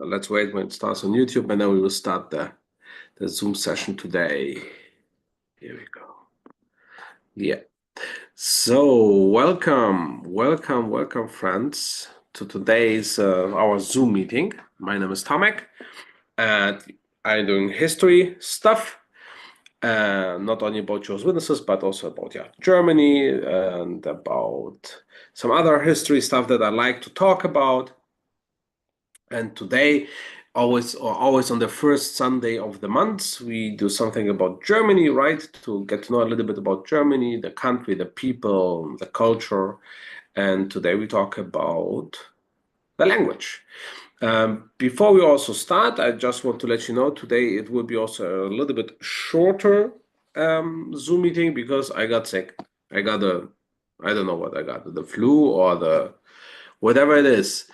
let's wait when it starts on YouTube, and then we will start the Zoom session today. Here we go. Yeah. So welcome, friends, to today's our Zoom meeting. My name is Tomek, and I'm doing history stuff. Not only about Jehovah's Witnesses, but also about Germany and about some other history stuff that I like to talk about. And today, always on the first Sunday of the month, we do something about Germany, right? To get to know a little bit about Germany, the country, the people, the culture. And today we talk about the language. Before we also start, I just want to let you know today it will be also a little bit shorter Zoom meeting because I got sick. I don't know what I got, the flu or the whatever it is.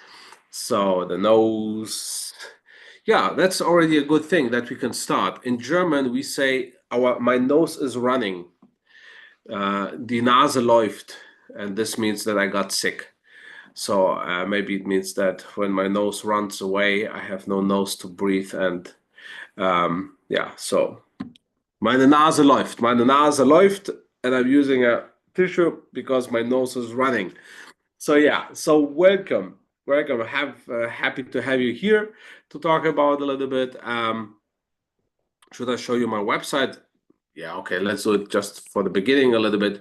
So the nose, yeah, that's already a good thing that we can start. In German, we say my nose is running. Die Nase läuft, and this means that I got sick. So maybe it means that when my nose runs away, I have no nose to breathe. And yeah, so meine Nase läuft, and I'm using a tissue because my nose is running. So yeah, so welcome. Happy to have you here to talk about a little bit. Should I show you my website? Yeah, okay, let's do it just for the beginning a little bit.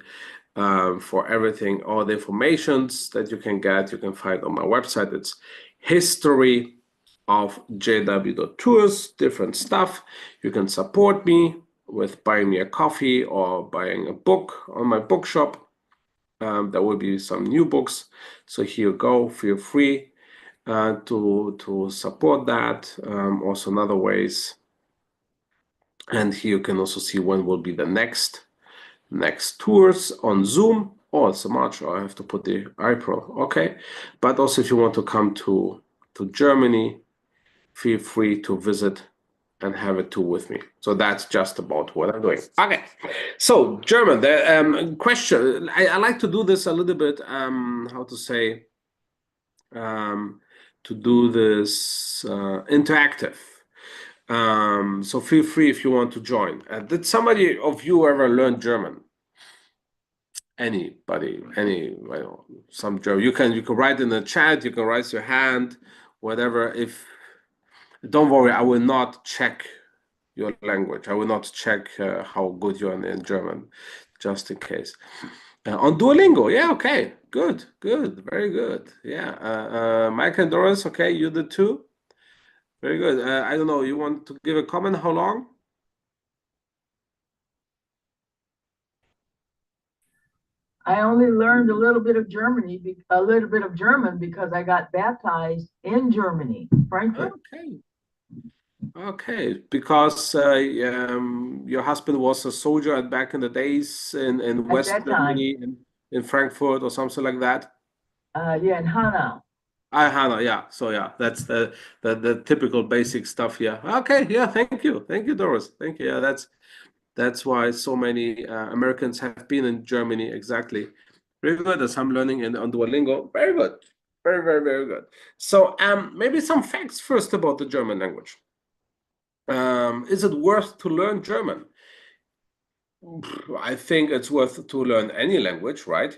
For everything, all the informations that you can get, you can find on my website. It's history of jw.tours, different stuff. You can support me with buying me a coffee or buying a book on my bookshop. There will be some new books. So here you go, feel free to support that. Also in other ways. And here you can also see when will be the next tours on Zoom. Oh, it's so much. I have to put the April. Okay. But also if you want to come to Germany, feel free to visit and have a tour with me. So that's just about what I'm doing. Okay. So German, the question, I like to do this a little bit, how to say, to do this interactive. So feel free if you want to join. Did somebody of you ever learn German? Anybody, some German. You can write in the chat. You can raise your hand, whatever. Don't worry, I will not check your language. I will not check how good you are in German, just in case. On Duolingo, yeah, okay, good, very good. Yeah, Mike and Doris, okay, you did too. Very good. I don't know. You want to give a comment? How long? I only learned a little bit of German because I got baptized in Germany, Frankfurt. Okay, because your husband was a soldier back in the days in West Germany, in Frankfurt or something like that. Yeah, in Hanau. Hanau, yeah. So yeah, that's the typical basic stuff. Yeah. Okay. Yeah. Thank you, Doris. Thank you. Yeah, that's why so many Americans have been in Germany. Exactly. Very good. As I'm learning on Duolingo. Very good. Very good. So maybe some facts first about the German language. Is it worth to learn German? I think it's worth to learn any language, right?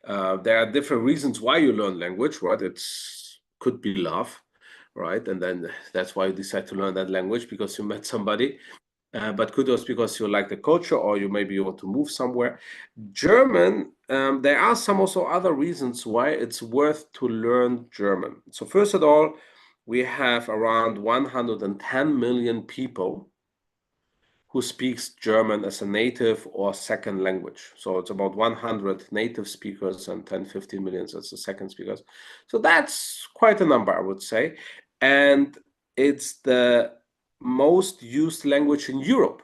There are different reasons why you learn language, right? Could be love, right? And then that's why you decide to learn that language because you met somebody. But could also because you like the culture or you maybe want to move somewhere. German, there are some also other reasons why it's worth to learn German. So first of all, we have around 110 million people who speaks German as a native or second language. So it's about 100 native speakers and 10, 15 million as the second speakers. So that's quite a number, I would say. And it's the most used language in Europe.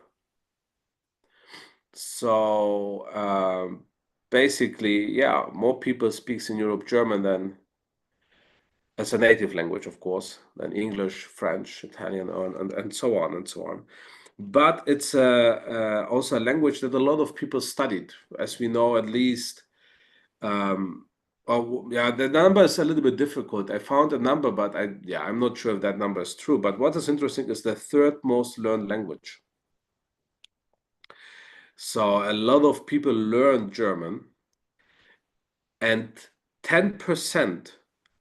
So basically, yeah, more people speaks in Europe German than as a native language, of course, than English, French, Italian, and so on and so on. But it's also a language that a lot of people studied. As we know, at least Oh, yeah, the number is a little bit difficult. I found a number, but I'm not sure if that number is true. But what is interesting is the third most learned language. So a lot of people learn German, and 10%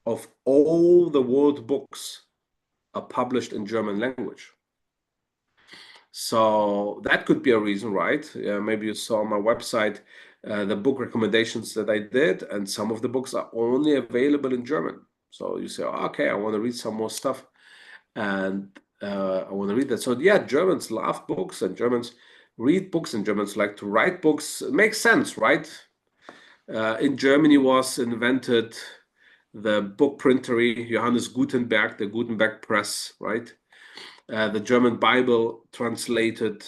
of all the world books are published in German language. So that could be a reason, right? Maybe you saw on my website the book recommendations that I did, and some of the books are only available in German. So you say, oh, okay, I want to read some more stuff, and I want to read that. So yeah, Germans love books, and Germans read books, and Germans like to write books. It makes sense, right? In Germany was invented the book printery, Johannes Gutenberg, the Gutenberg press, right? The German Bible translated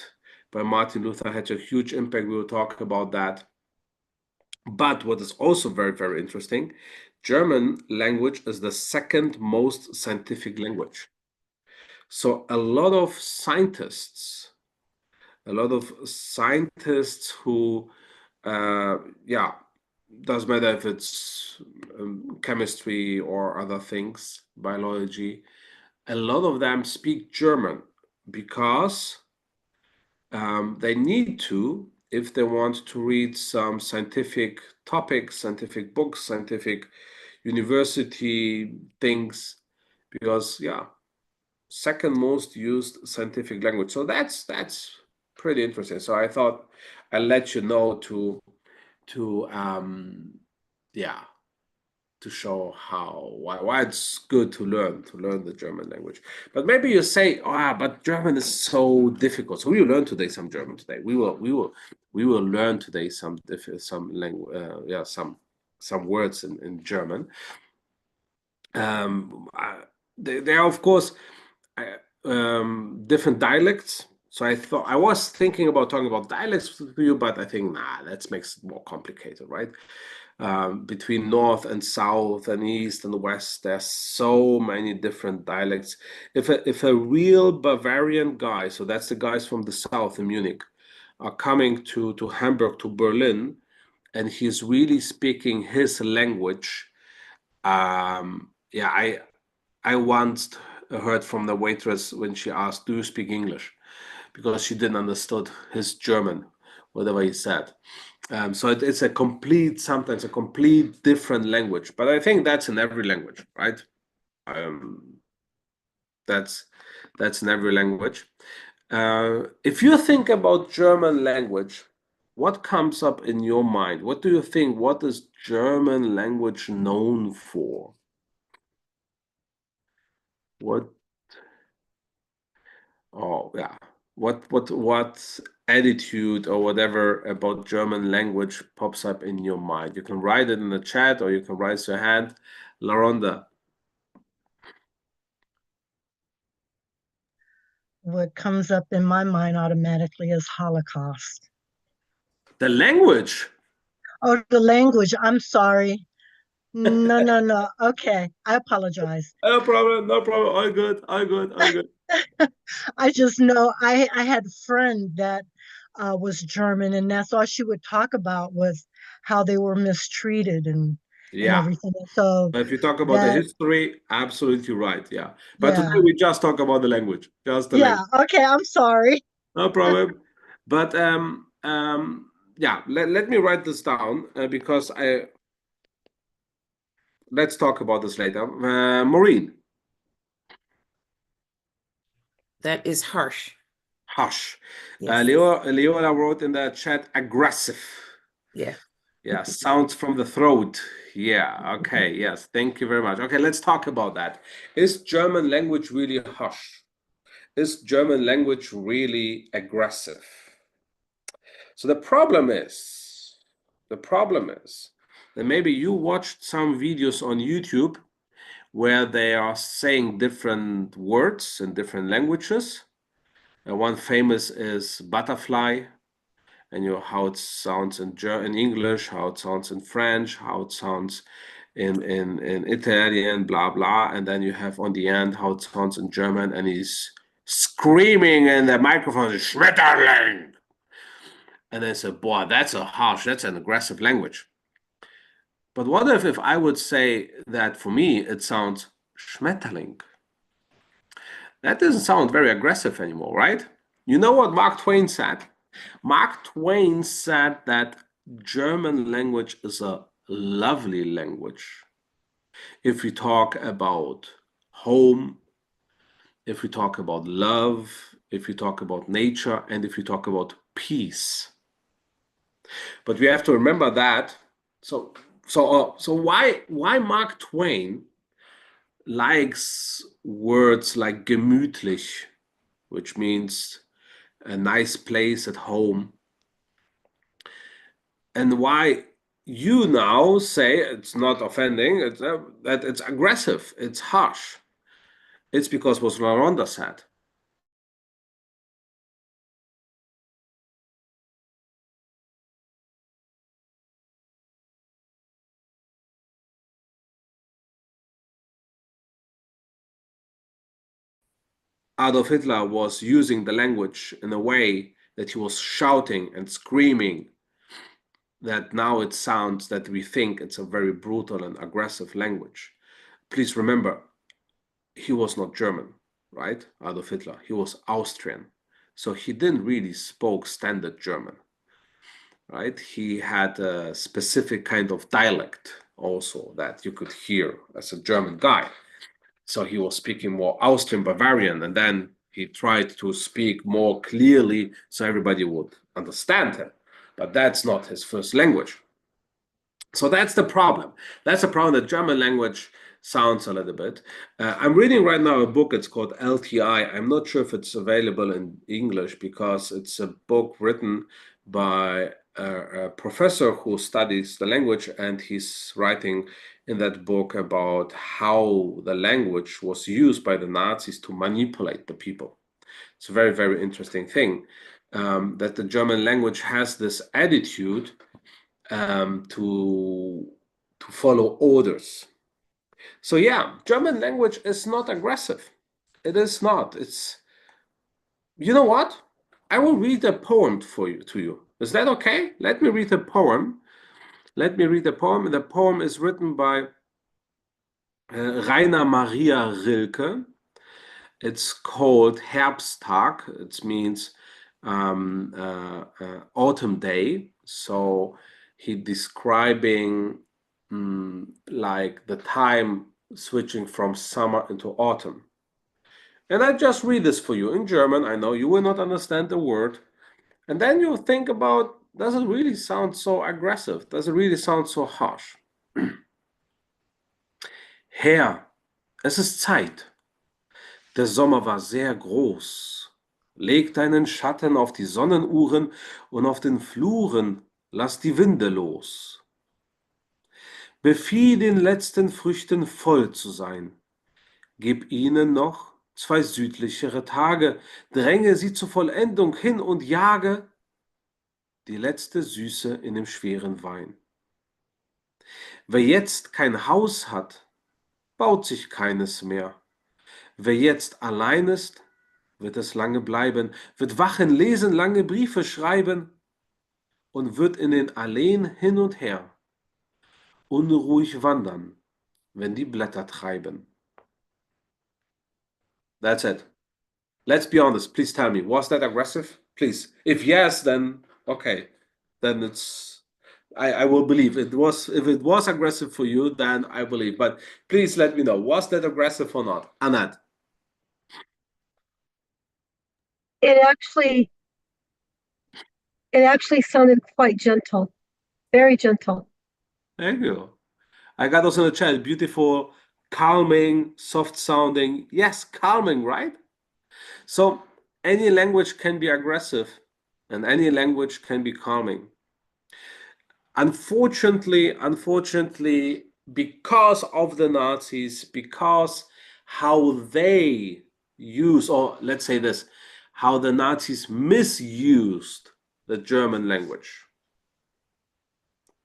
by Martin Luther had a huge impact. We will talk about that. But what is also very, very interesting, German language is the second most scientific language. So a lot of scientists who, doesn't matter if it's chemistry or other things, biology, a lot of them speak German because they need to if they want to read some scientific topics, scientific books, scientific university things, because second most used scientific language. So that's pretty interesting. So I thought I'll let you know to show why it's good to learn the German language. But maybe you say, but German is so difficult. So we will learn today some German today. We will learn today some language, some words in German. There are of course different dialects. So I was thinking about talking about dialects with you, but I think that makes it more complicated, right? Between north and south and east and west, there's so many different dialects. If a real Bavarian guy, so that's the guys from the south in Munich, are coming to Hamburg, to Berlin, and he's really speaking his language. I once heard from the waitress when she asked, "Do you speak English?" Because she didn't understood his German, whatever he said. So it's sometimes a complete different language. But I think that's in every language, right? That's in every language. If you think about German language, what comes up in your mind? What do you think? What is German language known for? What? Oh, yeah. What attitude or whatever about German language pops up in your mind? You can write it in the chat or you can raise your hand. Laronda. What comes up in my mind automatically is Holocaust. The language. Oh, the language. I'm sorry. No. Okay. I apologize. No problem. All good. I just know I had a friend that was German, and that's all she would talk about was how they were mistreated and everything. So But if you talk about the that, history, absolutely right. Yeah. But yeah. today we just talk about the language. Just the language. Okay, I'm sorry. No problem. But let me write this down because let's talk about this later. Maureen. That is harsh. Harsh. Yes. Leola wrote in the chat, aggressive. Yeah. Yeah, sounds from the throat. Yeah, okay, yes, thank you very much. Okay, let's talk about that. Is German language really harsh? Is German language really aggressive? So the problem is that maybe you watched some videos on YouTube where they are saying different words in different languages. One famous is butterfly, and how it sounds in English, how it sounds in French, how it sounds in Italian, blah blah, and then you have on the end how it sounds in German, and he's screaming in the microphone, Schmetterling, and they say, "Boy, that's an aggressive language." But what if I would say that for me it sounds Schmetterling? That doesn't sound very aggressive anymore, right? You know what Mark Twain said? Mark Twain said that German language is a lovely language. If we talk about home, if we talk about love, if we talk about nature, and if we talk about peace. But we have to remember that. So why Mark Twain likes words like gemütlich, which means a nice place at home, and why you now say it's not offending, that it's aggressive, it's harsh. It's because what Rwanda said. Adolf Hitler was using the language in a way that he was shouting and screaming, that now it sounds that we think it's a very brutal and aggressive language. Please remember, he was not German, right? Adolf Hitler, he was Austrian. So he didn't really spoke standard German, right? He had a specific kind of dialect also that you could hear as a German guy. So he was speaking more Austrian Bavarian, and then he tried to speak more clearly so everybody would understand him. But that's not his first language. So that's the problem. That's the problem. The German language sounds a little bit. I'm reading right now a book. It's called LTI. I'm not sure if it's available in English because it's a book written by a professor who studies the language, and he's writing in that book about how the language was used by the Nazis to manipulate the people. It's a very, very interesting thing, that the German language has this attitude to follow orders. So yeah, German language is not aggressive. It is not. It's, you know what? I will read a poem to you. Is that okay? Let me read a poem. Let me read a poem. The poem is written by Rainer Maria Rilke. It's called Herbsttag. It means autumn day. So he describing like the time switching from summer into autumn. And I just read this for you in German. I know you will not understand the word. And then you think about, does it really sound so aggressive? Does it really sound so harsh? Herr, es ist Zeit. Der Sommer war sehr groß. Leg deinen Schatten auf die Sonnenuhren und auf den Fluren lass die Winde los. Befiehl den letzten Früchten voll zu sein. Gib ihnen noch 2 südlichere Tage, dränge sie zur Vollendung hin und jage die letzte Süße in dem schweren Wein. Wer jetzt kein Haus hat, baut sich keines mehr. Wer jetzt allein ist, wird es lange bleiben, wird wachen, lesen, lange Briefe schreiben und wird in den Alleen hin und her unruhig wandern, wenn die Blätter treiben. That's it. Let's be honest. Please tell me, was that aggressive? Please. If yes, then okay. Then it's, I will believe it was. If it was aggressive for you, then I believe. But please let me know, was that aggressive or not? Anat. It actually sounded quite gentle, very gentle. Thank you. I got also in the chat, beautiful, calming, soft sounding. Yes, calming, right? So any language can be aggressive and any language can be calming. Unfortunately, because of the Nazis, because how they use, or let's say this, how the Nazis misused the German language.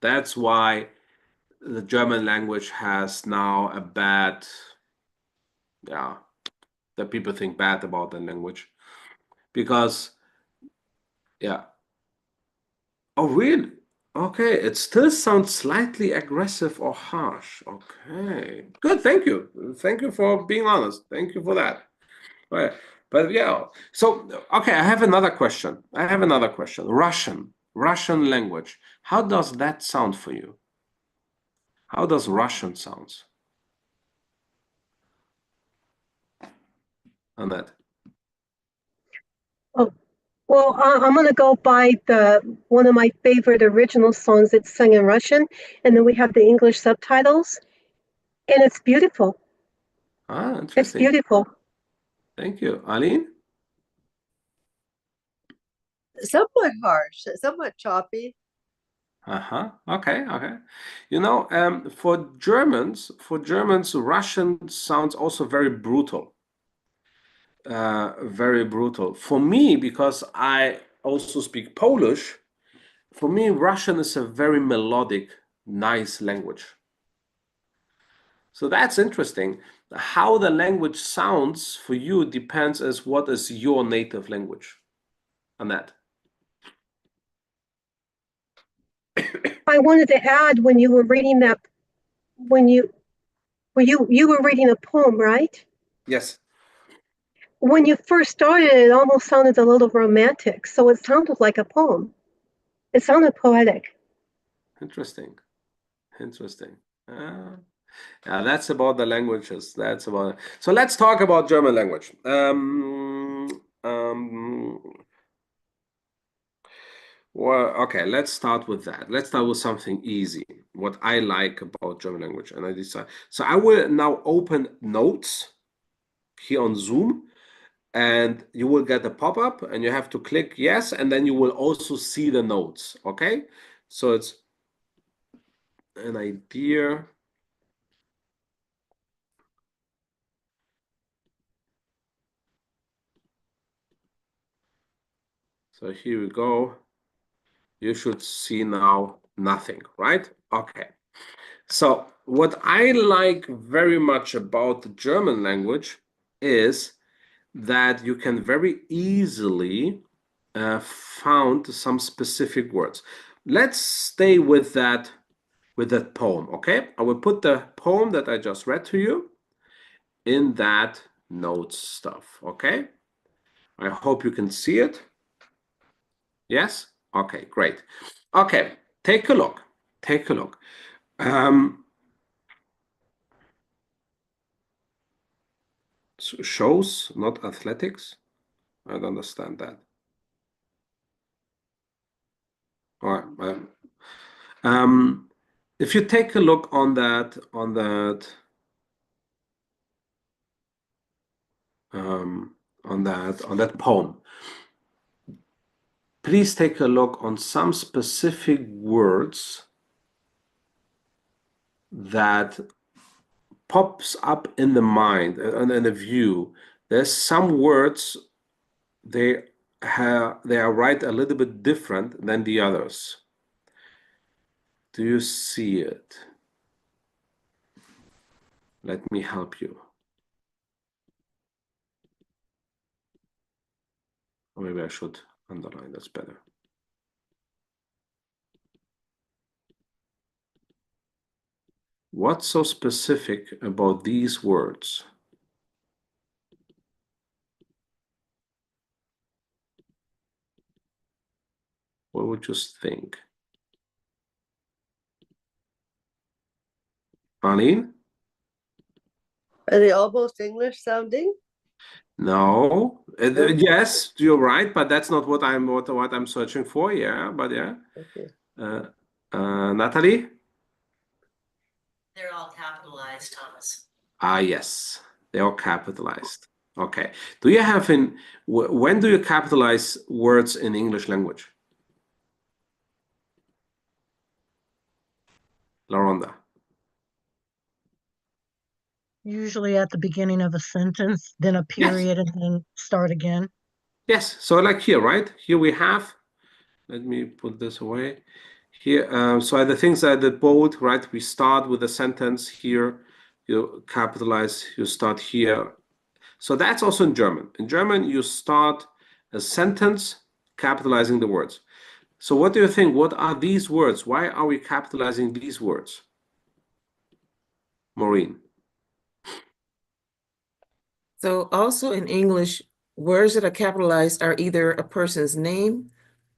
That's why the German language has now a bad, yeah, that people think bad about the language. Because, yeah. Oh, really? Okay, it still sounds slightly aggressive or harsh. Okay, good. Thank you. Thank you for being honest. Thank you for that. Right. But yeah, so okay, I have another question. Russian language. How does that sound for you? How does Russian sounds? Annette. Oh, well, I'm gonna go by one of my favorite original songs. It's sung in Russian, and then we have the English subtitles, and it's beautiful. Ah, It's interesting. beautiful. Thank you. Aline? Somewhat harsh, somewhat choppy. Uh-huh. Okay, okay. You know, for Germans, Russian sounds also very brutal. Very brutal. For me, because I also speak Polish, for me, Russian is a very melodic, nice language. So that's interesting. How the language sounds for you depends as what is your native language. Annette. I wanted to add when you were reading that, when you were reading a poem, right? Yes. When you first started, it almost sounded a little romantic, so it sounded like a poem. It sounded poetic. Interesting. Interesting. Yeah, that's about the languages. That's about. So let's talk about German language. Well, okay, let's start with that. Let's start with something easy. What I like about German language, and I decide. So I will now open Notes here on Zoom, and you will get a pop-up, and you have to click yes, and then you will also see the notes. Okay, so it's an idea. So here we go. You should see now nothing, right? Okay. So what I like very much about the German language is that you can very easily found some specific words. Let's stay with that poem, okay? I will put the poem that I just read to you in that notes stuff, okay? I hope you can see it. Yes? Okay, great. Okay, take a look. Take a look. Shows, not athletics. I don't understand that. All right. If you take a look on that poem, please take a look on some specific words that pops up in the mind and in the view. There's some words they are right a little bit different than the others. Do you see it? Let me help you. Or maybe I should underline, that's better. What's so specific about these words? What would you think? Arlene? Are they almost English sounding? No. No? Yes, you're right, but that's not what I'm searching for. Yeah, but yeah. Okay. Natalie? They're all capitalized, Thomas. Ah, yes, they are capitalized. Okay. Do you have when do you capitalize words in English language? LaRonda. Usually at the beginning of a sentence, then a period, and then start again. Yes, so like here, right? Here we have, let me put this away. Here, so the things I did bold, right? We start with a sentence here, you capitalize, you start here. So that's also in German. In German, you start a sentence capitalizing the words. So what do you think? What are these words? Why are we capitalizing these words? Maureen. So also in English, words that are capitalized are either a person's name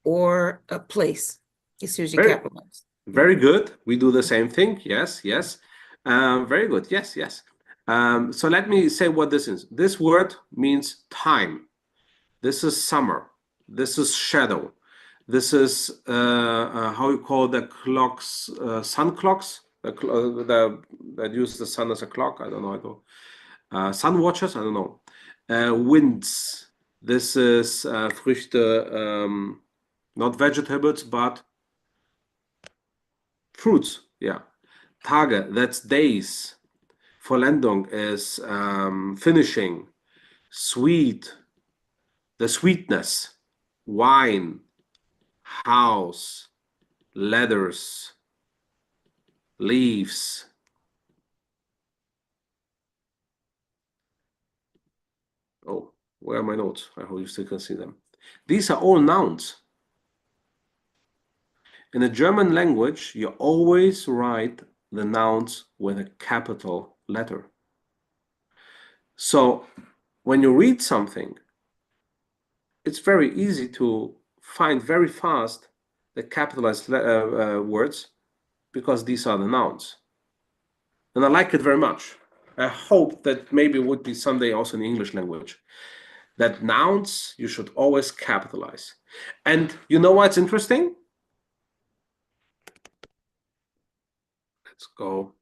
or a place. It's usually Very, capitalized. very good. We do the same thing. Yes, yes. Very good. Yes, yes. So let me say what this is. This word means time. This is summer. This is shadow. This is how you call the clocks, sun clocks, that use the sun as a clock. I don't know. Sun watchers. I don't know. Winds. This is Früchte, not vegetables, but fruits. Yeah. Tage. That's days. Vollendung is finishing. Sweet. The sweetness. Wine. House, letters, leaves. Oh, where are my notes? I hope you still can see them. These are all nouns. In the German language, you always write the nouns with a capital letter. So when you read something, it's very easy to find very fast the capitalized words because these are the nouns. And I like it very much. I hope that maybe it would be someday also in the English language, that nouns you should always capitalize. And you know what's interesting? Let's go.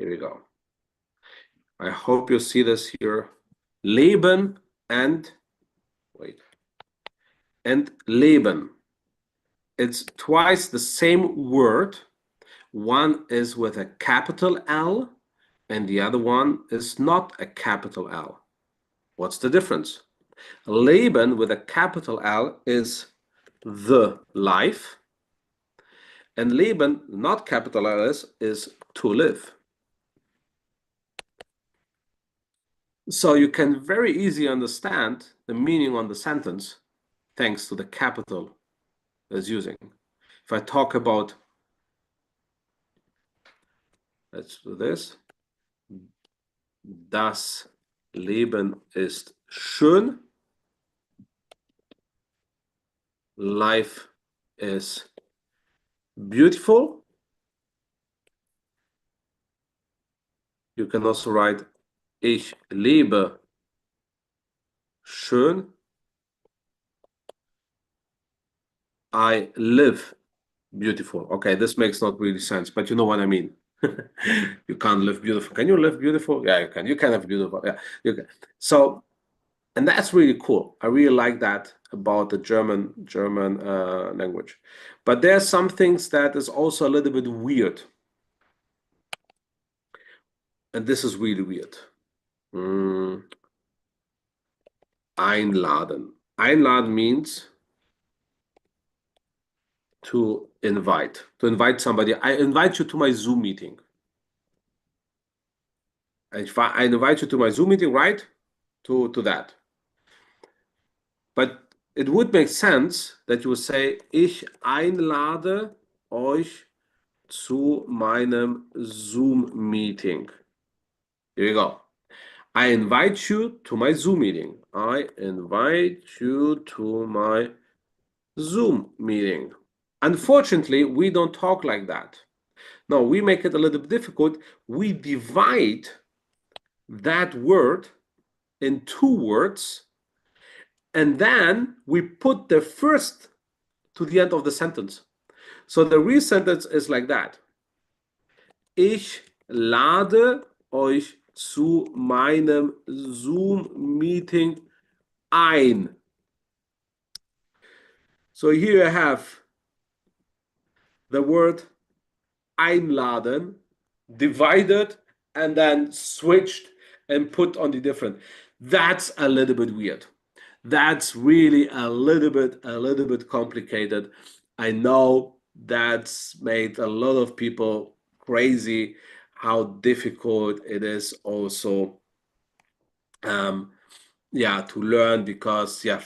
Here we go. I hope you see this here. Leben and, wait, and Leben. It's twice the same word. One is with a capital L and the other one is not a capital L. What's the difference? Leben with a capital L is the life, and Leben, not capital L, is to live. So you can very easily understand the meaning on the sentence thanks to the capital it's using. If I talk about, let's do this. Das Leben ist schön. Life is beautiful. You can also write Ich lebe schön. I live beautiful. Okay, this makes not really sense, but you know what I mean. You can't live beautiful. Can you live beautiful? Yeah, you can. You can have beautiful. Yeah, you can. So, and that's really cool. I really like that about the German language. But there are some things that is also a little bit weird. And this is really weird. Einladen. Einladen means to invite somebody. I invite you to my Zoom meeting. I invite you to my Zoom meeting, right? To that. But it would make sense that you would say, ich einlade euch zu meinem Zoom meeting. Here we go. I invite you to my Zoom meeting. I invite you to my Zoom meeting. Unfortunately, we don't talk like that. No, we make it a little bit difficult. We divide that word in two words, and then we put the first to the end of the sentence. So the real sentence is like that. Ich lade euch zu meinem Zoom-Meeting ein. So here I have the word einladen divided and then switched and put on the different. That's a little bit weird. That's really a little bit complicated. I know that's made a lot of people crazy. how difficult it is also, yeah, to learn, because yeah,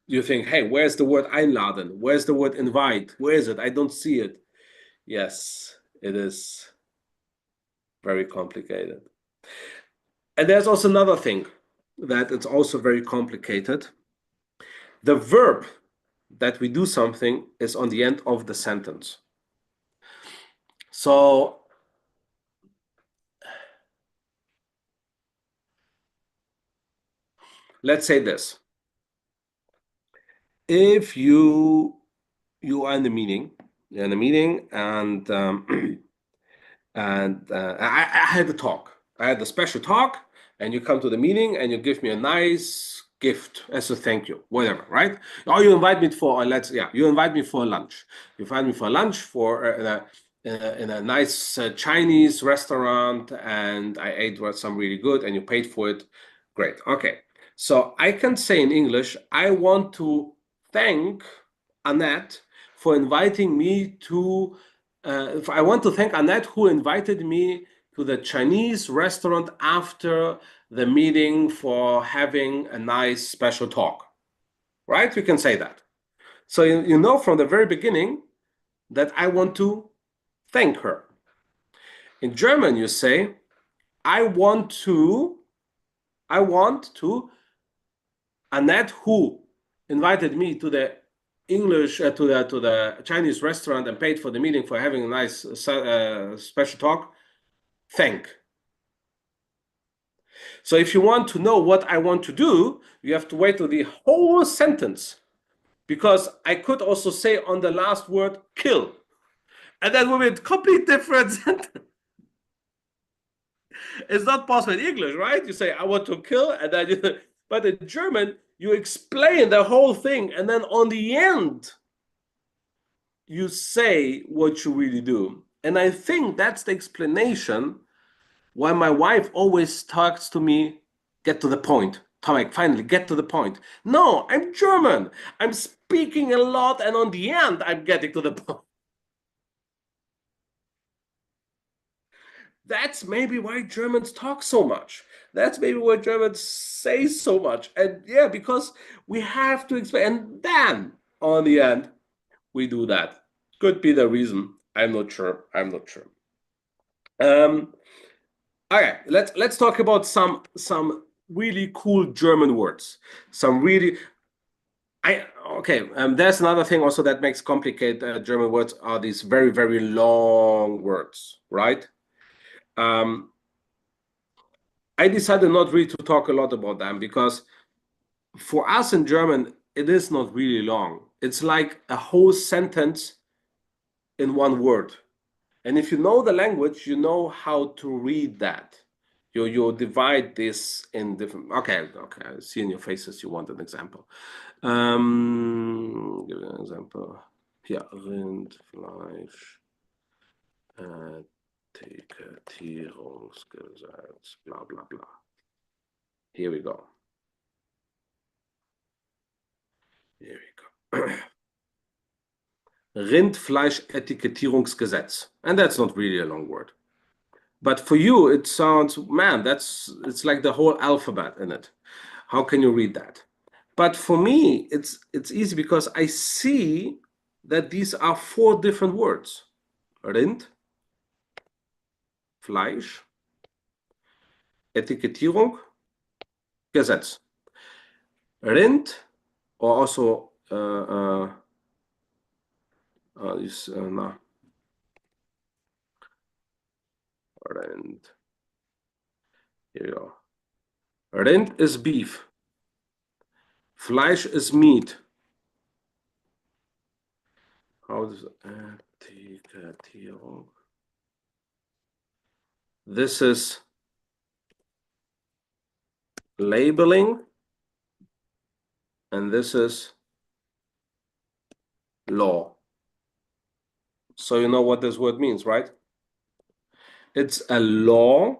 you think, hey, where's the word einladen? Where's the word invite? Where is it? I don't see it. Yes, it is very complicated. And there's also another thing that it's also very complicated. The verb that we do something is on the end of the sentence. So let's say this. If you are in a meeting, and I had a talk. I had a special talk, and you come to the meeting and you give me a nice gift as a thank you, whatever, right? Or you invite me for you invite me for lunch. You invite me for lunch in a nice Chinese restaurant, and I ate some really good, and you paid for it. Great. Okay. So I can say in English, I want to thank Annette for inviting me to. I want to thank Annette, who invited me to the Chinese restaurant after the meeting for having a nice special talk. Right? You can say that. So you know from the very beginning that I want to thank her. In German, you say, I want to Annette, who invited me to the to the Chinese restaurant and paid for the meeting for having a nice special talk, thank. So if you want to know what I want to do, you have to wait till the whole sentence, because I could also say on the last word kill, and that would be a complete different sentence. It's not possible in English, right? You say I want to kill, and then but in German you explain the whole thing, and then on the end you say what you really do. And I think that's the explanation why my wife always talks to me, get to the point. Tomek, finally, get to the point. No, I'm German. I'm speaking a lot, and on the end, I'm getting to the point. That's maybe why Germans talk so much. That's maybe why Germans say so much. And yeah, because we have to explain. And then, on the end, we do that. Could be the reason. I'm not sure. Okay, let's talk about some really cool German words. There's another thing also that makes complicated German words are these very, very long words, right? I decided not really to talk a lot about them, because for us in German, it is not really long. It's like a whole sentence in one word. And if you know the language, you know how to read that. You divide this in different. Okay. I see in your faces you want an example. Give me an example. Yeah, Rind, Fleisch, Etikettierungsgesetz, blah blah blah. Here we go. Rindfleischetikettierungsgesetz. And that's not really a long word. But for you, it sounds, man, it's like the whole alphabet in it. How can you read that? But for me, it's easy, because I see that these are 4 different words. Rind, Fleisch, Etikettierung, Gesetz. Rind, or also Rind. Here you go. Rind is beef. Fleisch is meat. How does Etikettierung? This is labeling, and this is law. So you know what this word means, right? It's a law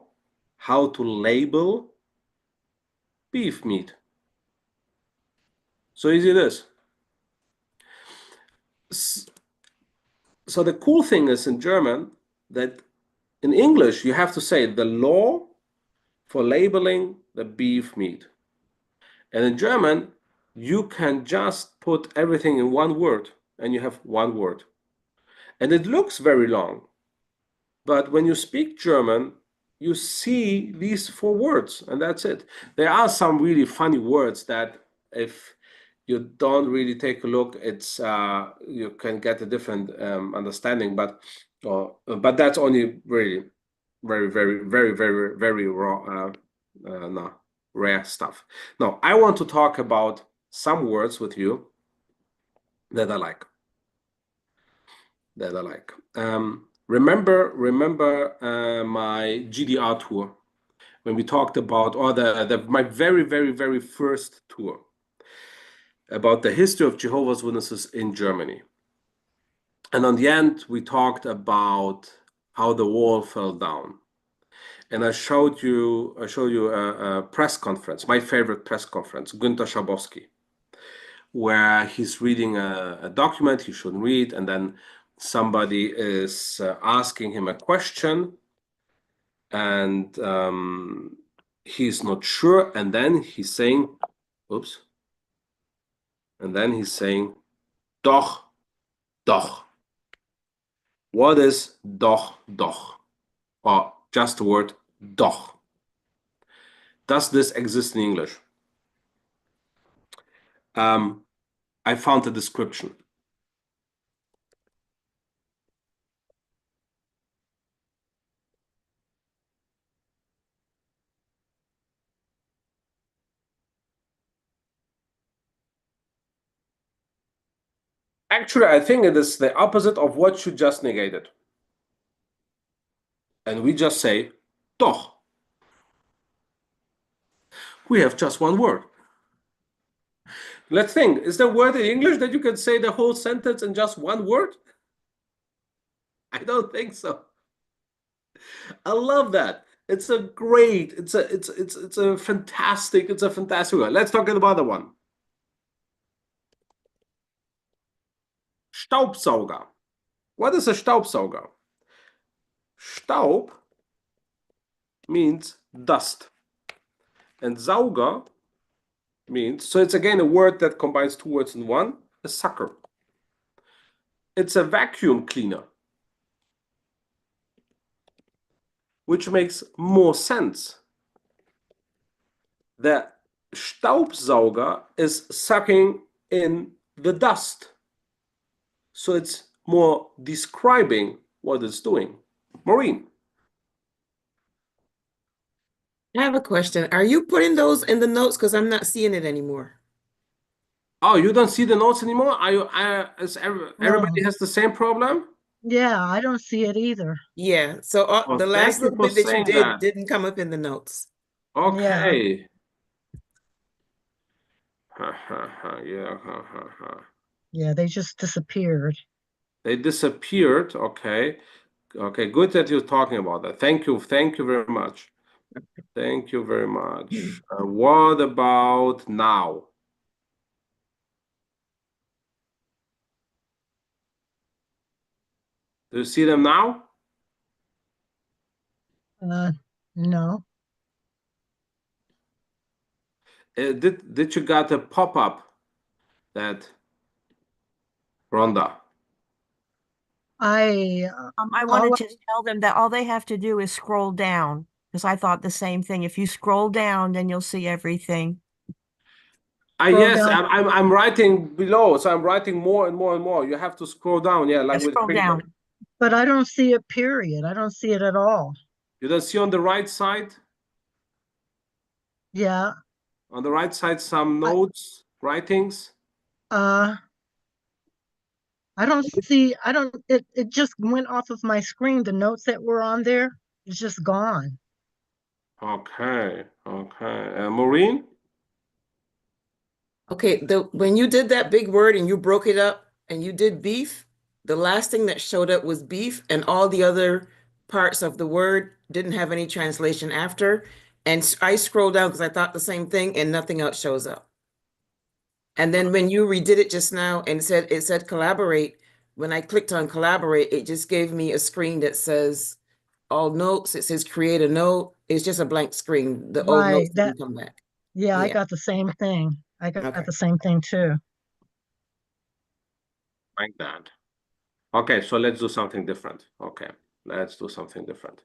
how to label beef meat. So easy it is. So the cool thing is in German that in English, you have to say the law for labeling the beef meat. And in German, you can just put everything in one word and you have one word. And it looks very long. But when you speak German, you see these 4 words and that's it. There are some really funny words that if you don't really take a look, it's you can get a different understanding, but that's only really very raw, no, rare stuff. Now, I want to talk about some words with you that I like. Remember my GDR tour when we talked about, or my very first tour about the history of Jehovah's Witnesses in Germany. And on the end, we talked about how the wall fell down. And I showed you a press conference, my favorite press conference, Günter Schabowski, where he's reading a document he shouldn't read, and then somebody is asking him a question, and he's not sure, and then he's saying, oops, and then he's saying, doch. What is doch? Or just the word doch. Does this exist in English? I found a description. Actually, I think it is the opposite of what you just negated. And we just say, doch. We have just one word. Let's think, is there a word in English that you can say the whole sentence in just one word? I don't think so. I love that. It's a fantastic word. Let's talk about the one. Staubsauger. What is a Staubsauger? Staub means dust. And Sauger means, so it's again a word that combines 2 words in one, a sucker. It's a vacuum cleaner, which makes more sense. The Staubsauger is sucking in the dust. So it's more describing what it's doing. Maureen. I have a question. Are you putting those in the notes? Because I'm not seeing it anymore. Oh, you don't see the notes anymore? Everybody has the same problem? Yeah, I don't see it either. Yeah, so Oh, the thank last you little for bit that you saying did that. didn't come up in the notes. Okay. Yeah, they just disappeared. They disappeared. Okay. Okay, good that you're talking about that. Thank you very much. Thank you very much. What about now? Do you see them now? No. Did you got a pop-up that Rhonda? I I wanted to tell them that all they have to do is scroll down, because I thought the same thing. If you scroll down, then you'll see everything. Yes, down. I'm writing below, so I'm writing more and more and more. You have to scroll down, yeah, like with Scroll paper. down. But I don't see a period. I don't see it at all. You don't see on the right side? Yeah. On the right side, some notes, writings. I don't see, it just went off of my screen. The notes that were on there, it's just gone. Okay. Maureen? Okay, when you did that big word and you broke it up and you did beef, the last thing that showed up was beef, and all the other parts of the word didn't have any translation after. And I scrolled down because I thought the same thing, and nothing else shows up. And then when you redid it just now and it said collaborate, when I clicked on collaborate, it just gave me a screen that says all notes. It says create a note. It's just a blank screen. The old Right. notes That, didn't come back. yeah, I Yeah. got the same thing. I got Okay. the same thing too. Like that. Okay, so let's do something different. Okay, let's do something different.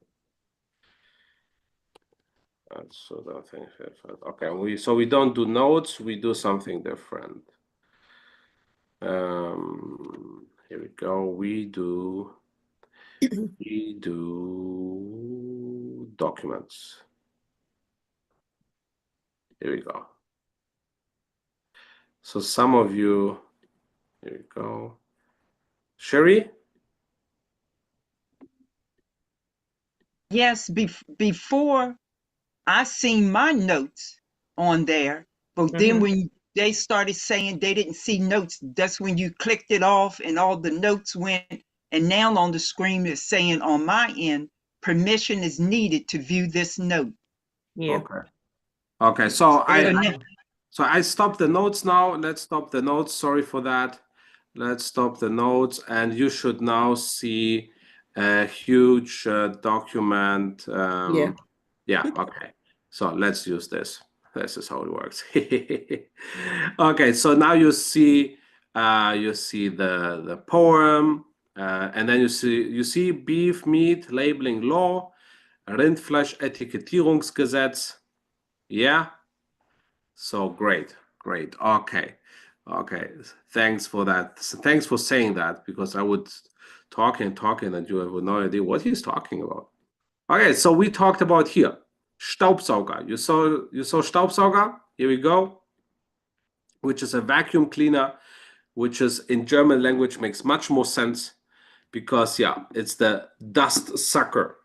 Let's do something different. Okay, we don't do notes, we do something different. Here we go. We do documents. Here we go. So some of you, here we go. Sherry? Yes, before I seen my notes on there, but then Mhm. when they started saying they didn't see notes, that's when you clicked it off and all the notes went. And now on the screen it's saying on my end, permission is needed to view this note. Yeah. Okay, so So I stopped the notes now. Let's stop the notes. Sorry for that. Let's stop the notes, and you should now see a huge document. Yeah. Yeah, okay. So let's use this. This is how it works. Okay, so now you see the poem, and then you see beef meat labeling law, Rindfleisch Etikettierungsgesetz. Yeah. So great. Okay. Thanks for that. Thanks for saying that, because I would talk and you have no idea what he's talking about. Okay, so we talked about here Staubsauger. You saw Staubsauger. Here we go, which is a vacuum cleaner, which is in German language makes much more sense, because yeah, it's the dust sucker,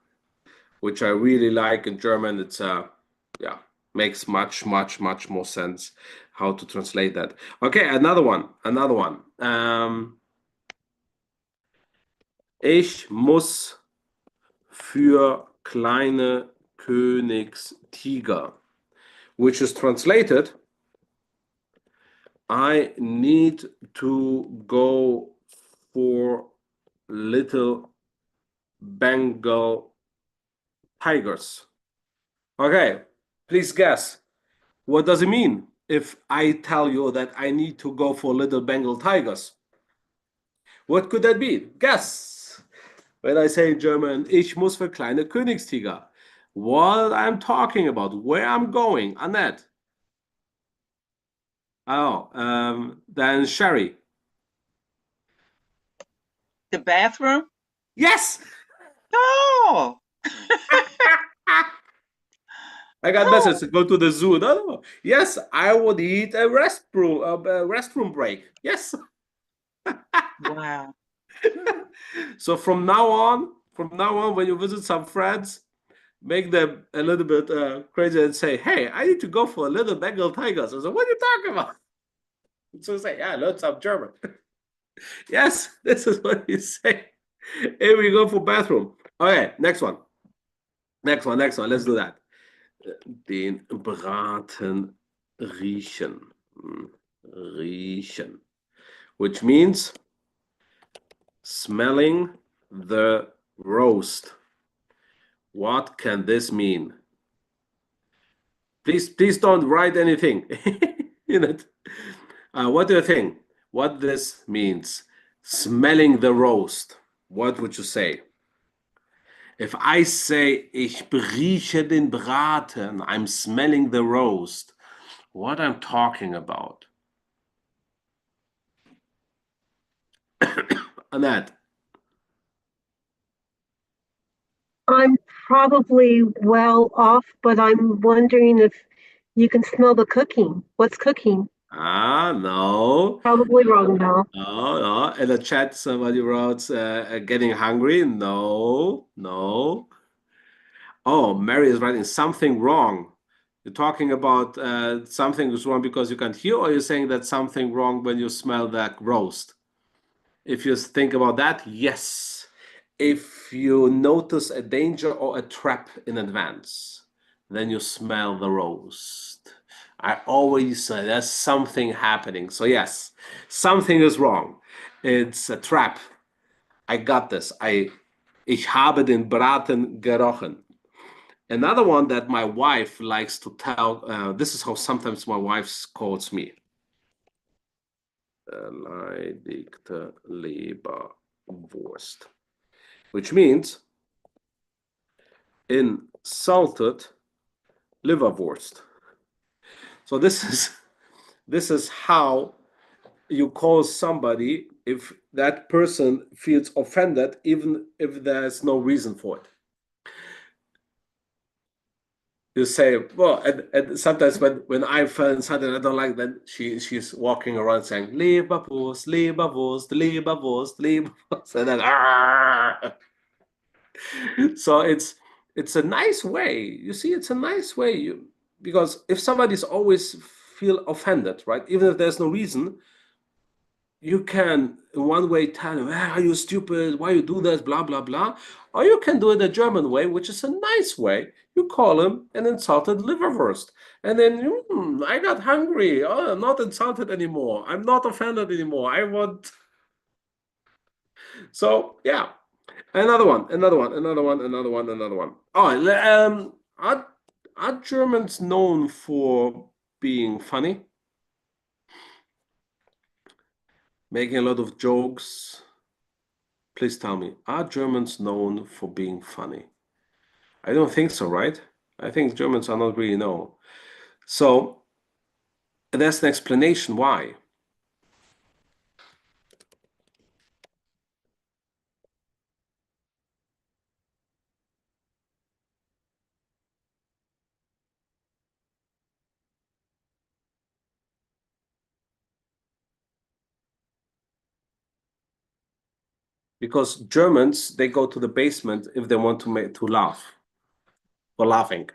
which I really like in German. It's yeah, makes much more sense how to translate that. Okay, another one. Ich muss für kleine Königstiger, which is translated, I need to go for little Bengal tigers. Okay, please guess. What does it mean if I tell you that I need to go for little Bengal tigers? What could that be? Guess. When I say in German, ich muss für kleine Königstiger. What I'm talking about, where I'm going, Annette. Oh, then Sherry. the bathroom? Yes! Oh, I got message to go to the zoo. No. Yes, I would eat a restroom break. Yes. wow. So from now on, when you visit some friends, make them a little bit crazy and say, "Hey, I need to go for a little Bengal tigers." I said, "What are you talking about?" So say, "Yeah, I learned some German." Yes, this is what you say. Here we go for bathroom. Okay, next one. Let's do that. Den Braten riechen. Riechen. Which means smelling the roast. What can this mean? Please don't write anything in it. What do you think? What this means? Smelling the roast. What would you say? If I say, ich rieche den Braten, I'm smelling the roast, what I'm talking about? Annette. I'm probably well off, but I'm wondering if you can smell the cooking. What's cooking? No. Probably wrong now. No. In the chat, somebody wrote, getting hungry. No. Oh, Mary is writing something wrong. You're talking about something is wrong because you can't hear, or you're saying that something wrong when you smell that roast? If you think about that, yes. If you notice a danger or a trap in advance, then you smell the roast. I always say there's something happening. So yes, something is wrong. It's a trap. I got this. I Ich habe den Braten gerochen. Another one that my wife likes to tell, this is how sometimes my wife calls me. Beleidigte Leberwurst. Which means insulted liverwurst. So this is how you call somebody if that person feels offended, even if there's no reason for it. You say, well, and sometimes when I find something I don't like, then she's walking around saying Leberwurst, Leberwurst, Leberwurst, Leberwurst, and then so it's a nice way. You see, it's a nice way. Because if somebody's always feel offended, right? Even if there's no reason, you can in one way tell him, are you stupid? Why you do this? Blah, blah, blah. Or you can do it the German way, which is a nice way. You call him an insulted liverwurst. And then, I got hungry. Oh, I'm not insulted anymore. I'm not offended anymore. I want... So, yeah. Another one. Oh, are Germans known for being funny? Making a lot of jokes? Please tell me, are Germans known for being funny? I don't think so, right? I think Germans are not really known. So there's an explanation why. Because Germans, they go to the basement if they want to laugh, for laughing.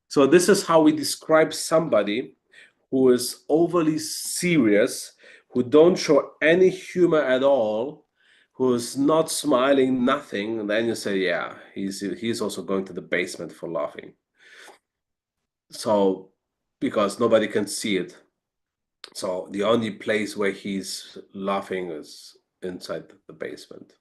So this is how we describe somebody who is overly serious, who don't show any humor at all, who is not smiling, nothing. And then you say, yeah, he's also going to the basement for laughing. So, because nobody can see it. So the only place where he's laughing is inside the basement.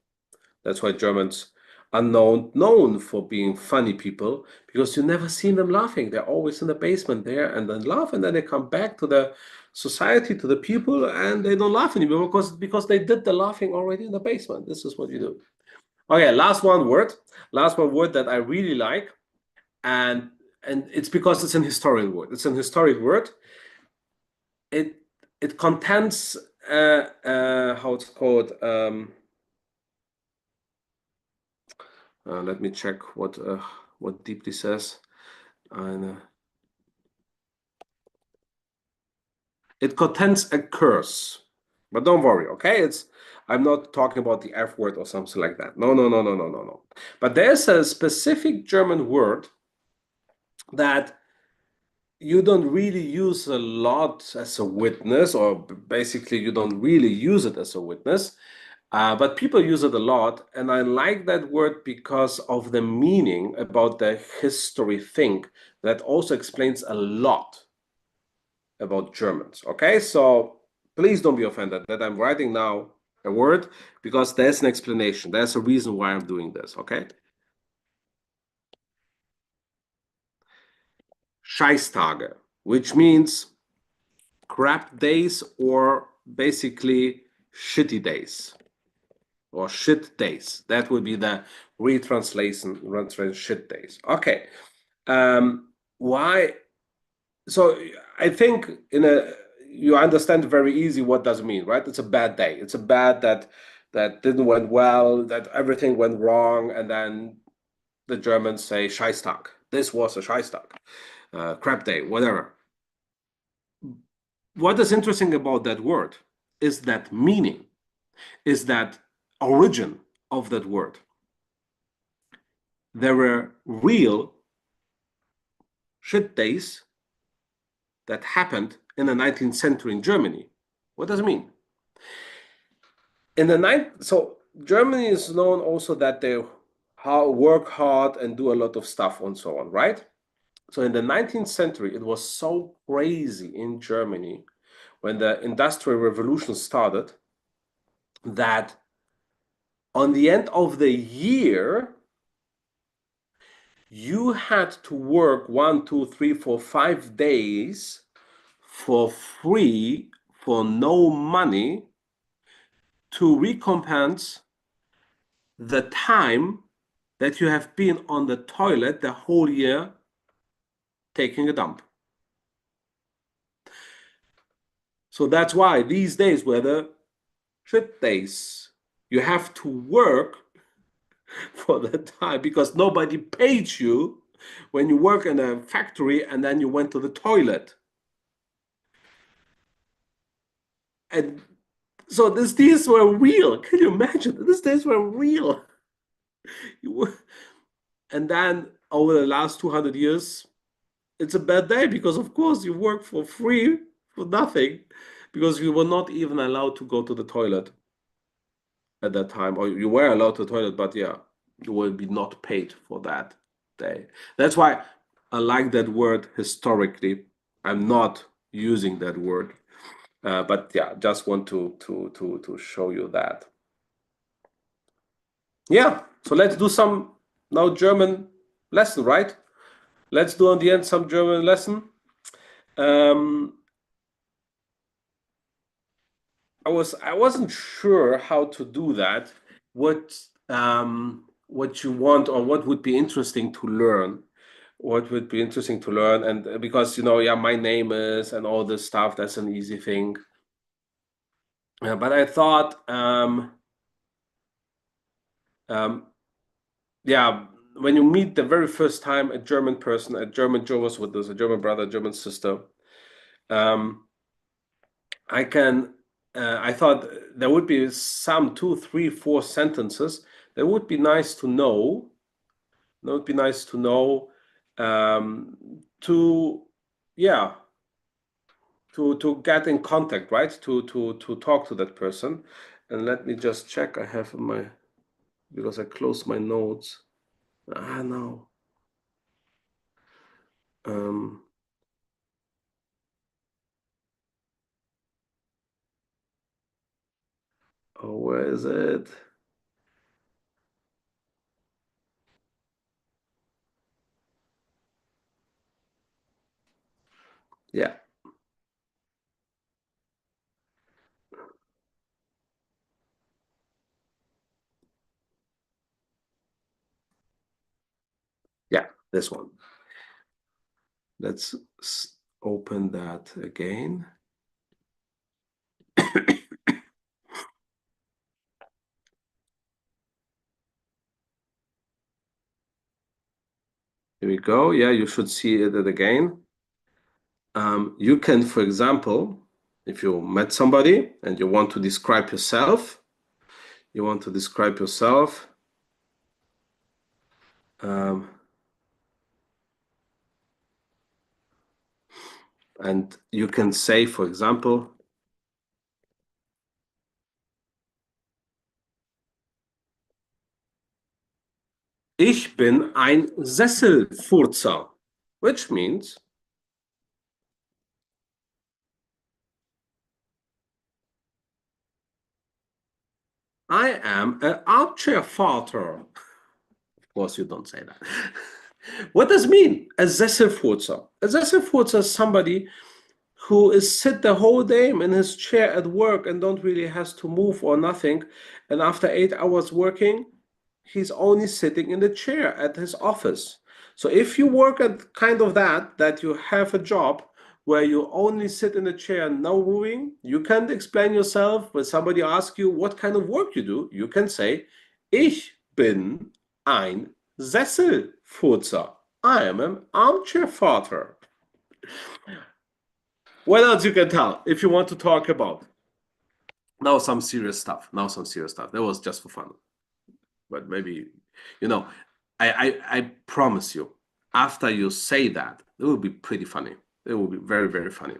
That's why Germans are known for being funny people, because you never see them laughing. They're always in the basement there and then laugh, and then they come back to the society, to the people, and they don't laugh anymore because they did the laughing already in the basement. This is what you do. Okay, last one word that I really like, and it's because it's an historic word. It's an historic word. It contains how it's called. Let me check what deeply says. It contains a curse, but don't worry, okay? I'm not talking about the F word or something like that. No. But there's a specific German word that you don't really use a lot as a witness, or basically you don't really use it as a witness. But people use it a lot, and I like that word because of the meaning about the history thing that also explains a lot about Germans. Okay, so please don't be offended that I'm writing now a word, because there's an explanation. There's a reason why I'm doing this. Okay. Scheißtage, which means crap days, or basically shitty days. Or shit days. That would be the retranslation, shit days. Okay. Why? So I think you understand very easy what does it mean, right? It's a bad day. It's a bad that didn't went well, that everything went wrong, and then the Germans say Scheißtag. This was a Scheißtag, crap day, whatever. What is interesting about that word is that meaning, is that origin of that word. There were real shit days that happened in the 19th century in Germany. What does it mean? So Germany is known also that they work hard and do a lot of stuff and so on, right? So in the 19th century, it was so crazy in Germany when the Industrial Revolution started that on the end of the year, you had to work 1, 2, 3, 4, 5 days for free, for no money, to recompense the time that you have been on the toilet the whole year taking a dump. So that's why these days were the shit days. You have to work for the time because nobody paid you when you work in a factory and then you went to the toilet. And so these days were real. Can you imagine? These days were real. And then over the last 200 years, it's a bad day because, of course, you work for free for nothing because you were not even allowed to go to the toilet at that time, or you were allowed to the toilet, but yeah, you will be not paid for that day. That's why I like that word historically. I'm not using that word, but yeah, just want to show you that. Yeah, so let's do some now German lesson, right? Let's do on the end some German lesson. I wasn't sure how to do that. What you want, or what would be interesting to learn? What would be interesting to learn? And because yeah, my name is and all this stuff, that's an easy thing. But I thought, yeah, when you meet the very first time a German person, a German Jehovah's Witness, a German brother, a German sister, I thought there would be some 2, 3, 4 sentences that would be nice to know. That would be nice to know, to get in contact, right? To talk to that person. And let me just check. I have because I closed my notes. No. Oh, where is it? Yeah. Yeah, this one. Let's open that again. Here we go. Yeah, you should see it again. You can, for example, if you met somebody and you want to describe yourself, and you can say, for example, Ich bin ein Sesselfurzer, which means I am an armchair farter. Of course, you don't say that. What does it mean, a Sesselfurzer? A Sesselfurzer is somebody who is sit the whole day in his chair at work and don't really has to move or nothing. And after 8 hours working, he's only sitting in the chair at his office. So if you work at kind of that you have a job where you only sit in the chair and no moving, you can't explain yourself. When somebody asks you what kind of work you do, you can say, Ich bin ein Sesselfurzer. I am an armchair farter. What else you can tell if you want to talk about? Now some serious stuff. That was just for fun. But maybe, I promise you, after you say that, it will be pretty funny. It will be very, very funny.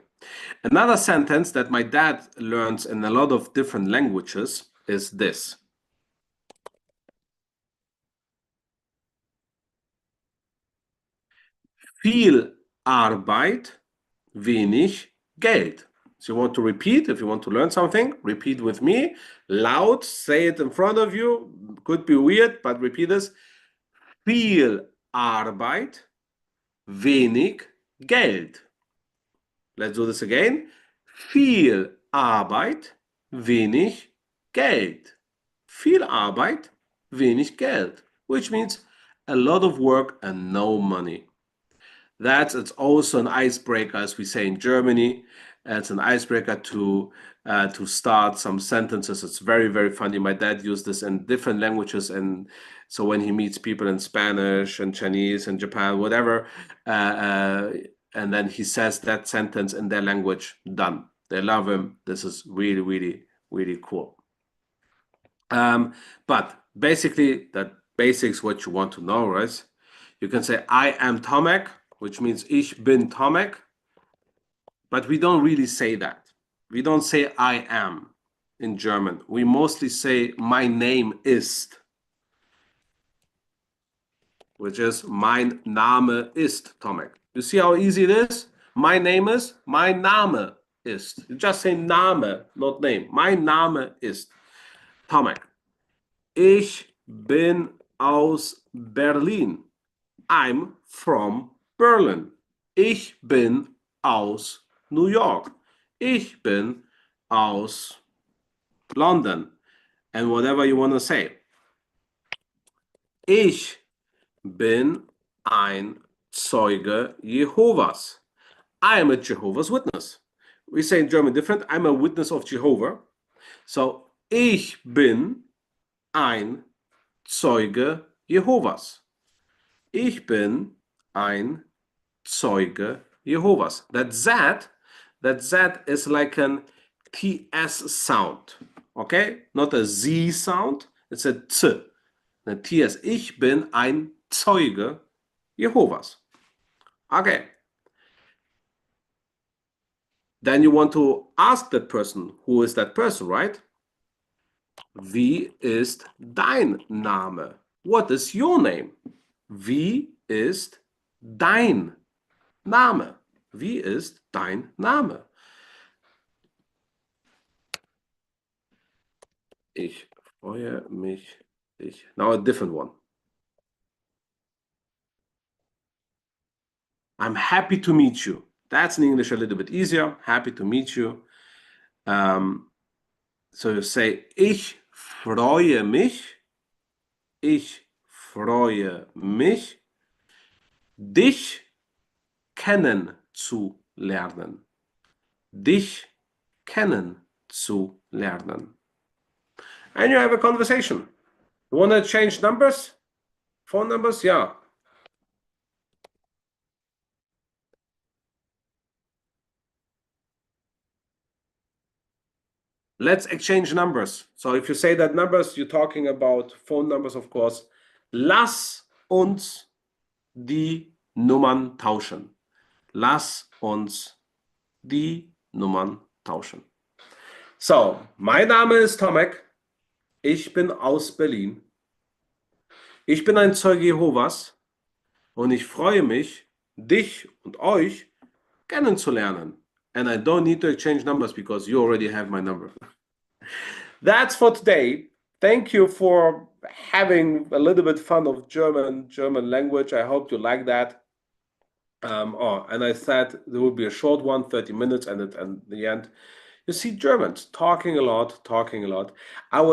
Another sentence that my dad learns in a lot of different languages is this. Viel Arbeit, wenig Geld. So you want to repeat, if you want to learn something, repeat with me, loud, say it in front of you. Could be weird, but repeat this. Viel Arbeit, wenig Geld. Let's do this again. Viel Arbeit, wenig Geld. Viel Arbeit, wenig Geld, which means a lot of work and no money. It's also an icebreaker, as we say in Germany. It's an icebreaker to start some sentences. It's very, very funny. My dad used this in different languages, and so when he meets people in Spanish and Chinese and Japan, whatever, and then he says that sentence in their language, done. They love him. This is really, really, really cool. But basically, that basics what you want to know, right? You can say, I am Tomek, which means ich bin Tomek, but we don't really say that. We don't say I am in German. We mostly say my name ist, which is mein Name ist Tomek. You see how easy it is? My name is, mein Name ist. You just say Name, not name. Mein Name ist Tomek. Ich bin aus Berlin. I'm from Berlin. Ich bin aus New York. Ich bin aus London. And whatever you want to say. Ich bin ein Zeuge Jehovas. I am a Jehovah's Witness. We say in German different. I'm a witness of Jehovah. So, ich bin ein Zeuge Jehovas. Ich bin ein Zeuge Jehovas. That Z is like an TS sound. Okay? Not a Z sound. It's a Z. A TS. Ich bin ein Zeuge Jehovas. Okay. Then you want to ask that person, who is that person, right? Wie ist dein Name? What is your name? Wie ist dein Name? Wie ist dein Name? Ich freue mich. Now a different one. I'm happy to meet you. That's in English a little bit easier. Happy to meet you. So you say, ich freue mich. Ich freue mich, dich kennenzulernen. Dich kennenzulernen. And you have a conversation. You want to change numbers? Phone numbers? Yeah. Let's exchange numbers. So if you say that numbers, you're talking about phone numbers, of course. Lass uns die Nummern tauschen. Lass uns die Nummern tauschen. So, mein Name ist Tomek. Ich bin aus Berlin. Ich bin ein Zeuge Jehovas und ich freue mich, dich und euch kennenzulernen. And I don't need to exchange numbers because you already have my number. That's for today. Thank you for having a little bit fun of German language. I hope you like that. And I said there will be a short one, 30 minutes, and at the end, you see Germans talking a lot. I was